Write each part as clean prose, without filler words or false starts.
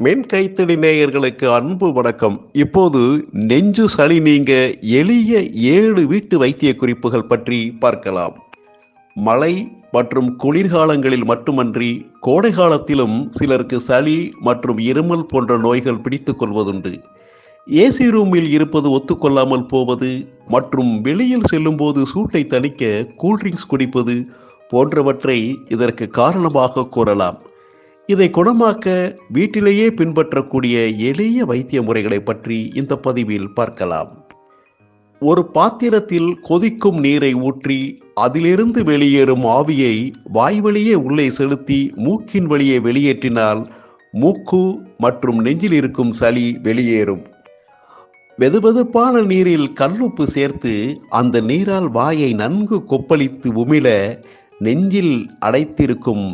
மென் கைத்தடி நேயர்களுக்கு அன்பு வணக்கம். இப்போது நெஞ்சு சளி நீங்க எளிய 7 வீட்டு வைத்திய குறிப்புகள் பற்றி பார்க்கலாம். மழை மற்றும் குளிர்காலங்களில் மட்டுமன்றி கோடை காலத்திலும் சிலருக்கு சளி மற்றும் இருமல் போன்ற நோய்கள் பிடித்துக் கொள்வதுண்டு. ஏசி ரூமில் இருப்பது ஒத்துக்கொள்ளாமல் போவது மற்றும் வெளியில் செல்லும் போது சூட்டை தணிக்க கூல்ட்ரிங்க்ஸ் குடிப்பது போன்றவற்றை இதற்கு காரணமாக கூறலாம். இதை குணமாக்க வீட்டிலேயே பின்பற்றக்கூடிய எளிய வைத்திய முறைகளை பற்றி இந்த பதிவில் பார்க்கலாம். ஒரு பாத்திரத்தில் கொதிக்கும் நீரை ஊற்றி அதிலிருந்து வெளியேறும் ஆவியை வாய்வழியே உள்ளே செலுத்தி மூக்கின் வழியே வெளியேற்றினால் மூக்கு மற்றும் நெஞ்சில் இருக்கும் சளி வெளியேறும். வெதுவெதுப்பான நீரில் கல்லுப்பு சேர்த்து அந்த நீரால் வாயை நன்கு கொப்பளித்து உமிழ நெஞ்சில் அடைத்திருக்கும்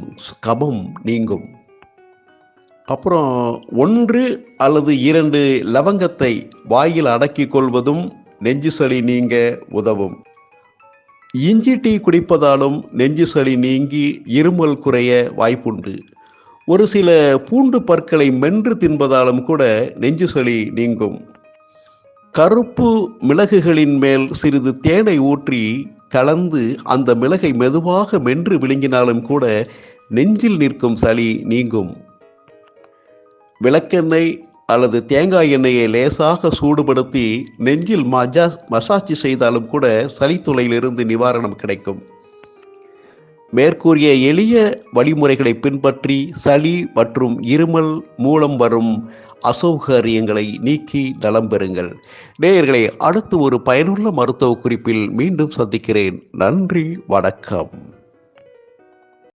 கபம் நீங்கும். அப்புறம் 1 அல்லது 2 லவங்கத்தை வாயில் அடக்கிக் கொள்வதும் நெஞ்சு சளி நீங்க உதவும். இஞ்சி டீ குடிப்பதாலும் நெஞ்சு சளி நீங்கி இருமல் குறைய வாய்ப்புண்டு. ஒரு சில பூண்டு பற்களை மென்று தின்பதாலும் கூட நெஞ்சு சளி நீங்கும். கருப்பு மிளகுகளின் மேல் சிறிது தேனை ஊற்றி கலந்து அந்த மிளகை மெதுவாக மென்று விழுங்கினாலும் கூட நெஞ்சில் நிற்கும் சளி நீங்கும். விளக்கெண்ணெய் அல்லது தேங்காய் எண்ணெயை லேசாக சூடுபடுத்தி நெஞ்சில் மசாஜ் செய்தாலும் கூட சளித்தொல்லையிலிருந்து நிவாரணம் கிடைக்கும். மேற்கூறிய எளிய வழிமுறைகளை பின்பற்றி சளி மற்றும் இருமல் மூலம் வரும் அசௌகரியங்களை நீக்கி நலம் பெறுங்கள். நேயர்களே, அடுத்து ஒரு பயனுள்ள மருத்துவ குறிப்பில் மீண்டும் சந்திக்கிறேன். நன்றி, வணக்கம்.